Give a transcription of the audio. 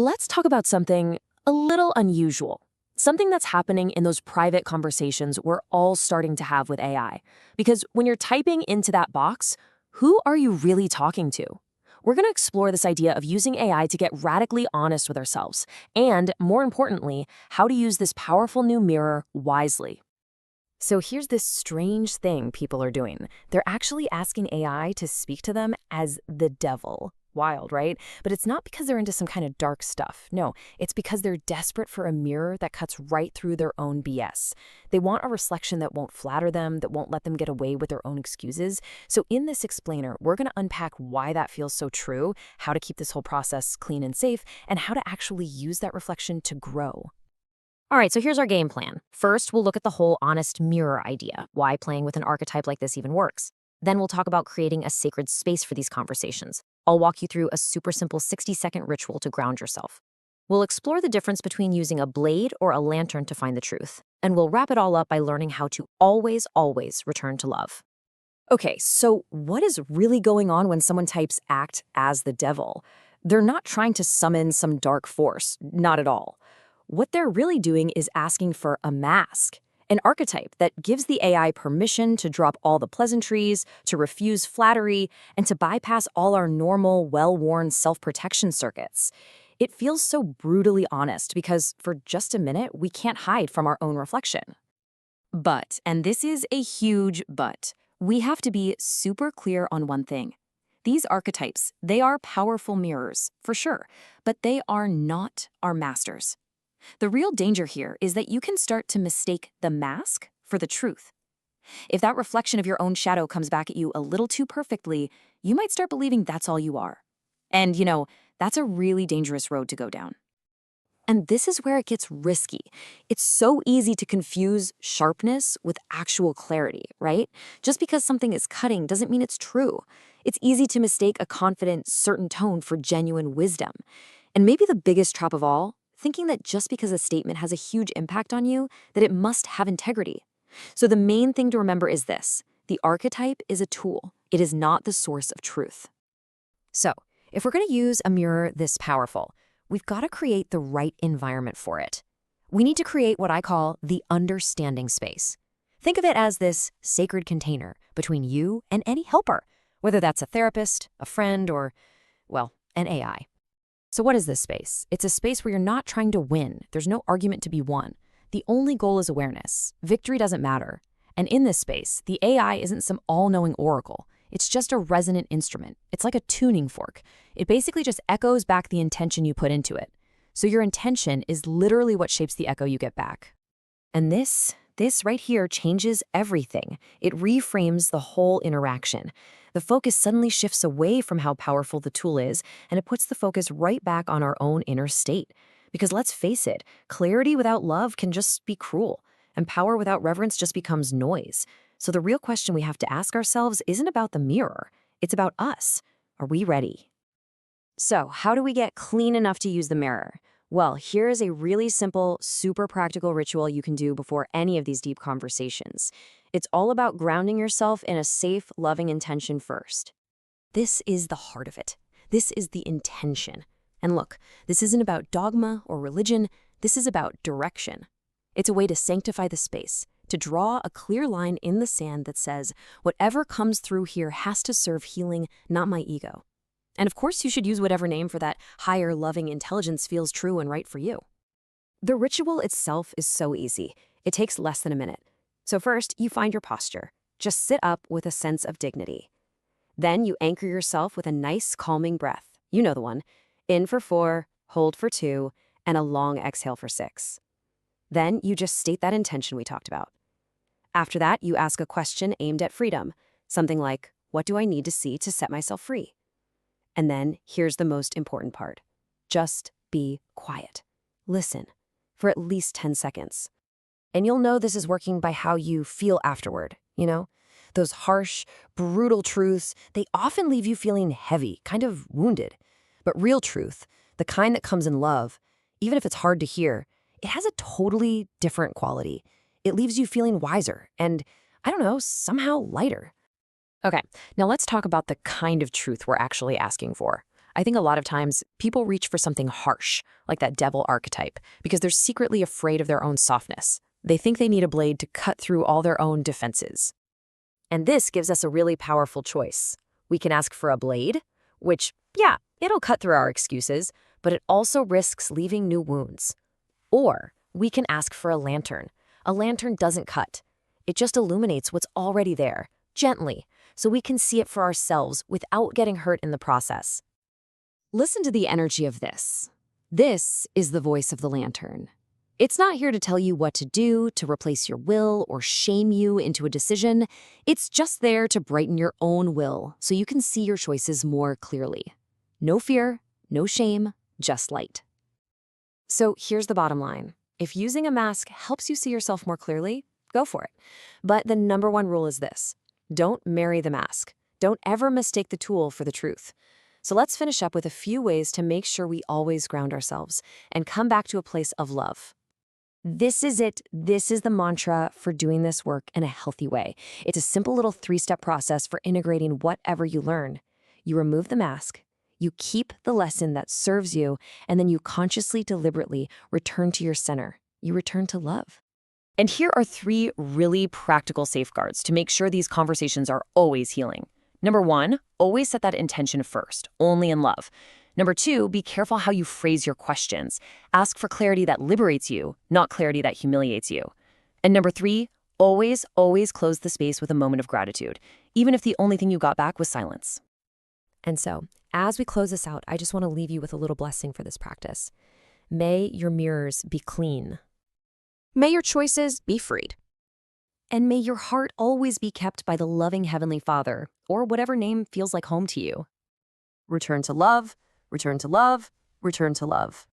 Let's talk about something a little unusual. Something that's happening in those private conversations we're all starting to have with AI. Because when you're typing into that box, who are you really talking to? We're going to explore this idea of using AI to get radically honest with ourselves, and, more importantly, how to use this powerful new mirror wisely. So here's this strange thing people are doing. They're actually asking AI to speak to them as the devil. Wild, right? But it's not because they're into some kind of dark stuff. No, it's because they're desperate for a mirror that cuts right through their own BS. They want a reflection that won't flatter them, that won't let them get away with their own excuses. So in this explainer, we're going to unpack why that feels so true, how to keep this whole process clean and safe, and how to actually use that reflection to grow. All right, so here's our game plan. First, we'll look at the whole honest mirror idea, why playing with an archetype like this even works. Then we'll talk about creating a sacred space for these conversations. I'll walk you through a super simple 60-second ritual to ground yourself. We'll explore the difference between using a blade or a lantern to find the truth. And we'll wrap it all up by learning how to always, always return to love. Okay, so what is really going on when someone types act as the devil? They're not trying to summon some dark force, not at all. What they're really doing is asking for a mask, an archetype that gives the AI permission to drop all the pleasantries, to refuse flattery, and to bypass all our normal, well-worn self-protection circuits. It feels so brutally honest because for just a minute, we can't hide from our own reflection. But, and this is a huge but, we have to be super clear on one thing. These archetypes, they are powerful mirrors, for sure, but they are not our masters. The real danger here is that you can start to mistake the mask for the truth. If that reflection of your own shadow comes back at you a little too perfectly, you might start believing that's all you are. And, that's a really dangerous road to go down. And this is where it gets risky. It's so easy to confuse sharpness with actual clarity, right? Just because something is cutting doesn't mean it's true. It's easy to mistake a confident, certain tone for genuine wisdom. And maybe the biggest trap of all, thinking that just because a statement has a huge impact on you, that it must have integrity. So the main thing to remember is this: the archetype is a tool. It is not the source of truth. So, if we're going to use a mirror this powerful, we've got to create the right environment for it. We need to create what I call the understanding space. Think of it as this sacred container between you and any helper, whether that's a therapist, a friend, or, well, an AI. So what is this space? It's a space where you're not trying to win. There's no argument to be won. The only goal is awareness. Victory doesn't matter. And in this space, the AI isn't some all-knowing oracle. It's just a resonant instrument. It's like a tuning fork. It basically just echoes back the intention you put into it. So your intention is literally what shapes the echo you get back. And this right here changes everything. It reframes the whole interaction. The focus suddenly shifts away from how powerful the tool is, and it puts the focus right back on our own inner state. Because let's face it, clarity without love can just be cruel, and power without reverence just becomes noise. So the real question we have to ask ourselves isn't about the mirror, it's about us. Are we ready? So how do we get clean enough to use the mirror? Well, here is a really simple, super practical ritual you can do before any of these deep conversations. It's all about grounding yourself in a safe, loving intention first. This is the heart of it. This is the intention. And look, this isn't about dogma or religion. This is about direction. It's a way to sanctify the space, to draw a clear line in the sand that says, whatever comes through here has to serve healing, not my ego. And of course, you should use whatever name for that higher, loving intelligence feels true and right for you. The ritual itself is so easy. It takes less than a minute. So first, you find your posture. Just sit up with a sense of dignity. Then you anchor yourself with a nice, calming breath. You know the one. In for 4, hold for 2, and a long exhale for 6. Then you just state that intention we talked about. After that, you ask a question aimed at freedom. Something like, what do I need to see to set myself free? And then, here's the most important part. Just be quiet. Listen for at least 10 seconds. And you'll know this is working by how you feel afterward, Those harsh, brutal truths, they often leave you feeling heavy, kind of wounded. But real truth, the kind that comes in love, even if it's hard to hear, it has a totally different quality. It leaves you feeling wiser and, somehow lighter. Okay, now let's talk about the kind of truth we're actually asking for. I think a lot of times people reach for something harsh, like that devil archetype, because they're secretly afraid of their own softness. They think they need a blade to cut through all their own defenses. And this gives us a really powerful choice. We can ask for a blade, which, yeah, it'll cut through our excuses, but it also risks leaving new wounds. Or we can ask for a lantern. A lantern doesn't cut. It just illuminates what's already there, gently, so we can see it for ourselves without getting hurt in the process. Listen to the energy of this. This is the voice of the lantern. It's not here to tell you what to do, to replace your will, or shame you into a decision. It's just there to brighten your own will so you can see your choices more clearly. No fear, no shame, just light. So here's the bottom line. If using a mask helps you see yourself more clearly, go for it. But the number one rule is this: don't marry the mask. Don't ever mistake the tool for the truth. So let's finish up with a few ways to make sure we always ground ourselves and come back to a place of love. This is it. This is the mantra for doing this work in a healthy way. It's a simple little 3-step process for integrating whatever you learn. You remove the mask, you keep the lesson that serves you, and then you consciously, deliberately return to your center. You return to love. And here are 3 really practical safeguards to make sure these conversations are always healing. Number 1, always set that intention first, only in love. Number 2, be careful how you phrase your questions. Ask for clarity that liberates you, not clarity that humiliates you. And number 3, always close the space with a moment of gratitude, even if the only thing you got back was silence. And so, as we close this out, I just want to leave you with a little blessing for this practice. May your mirrors be clean. May your choices be freed. And may your heart always be kept by the loving Heavenly Father, or whatever name feels like home to you. Return to love, return to love, return to love.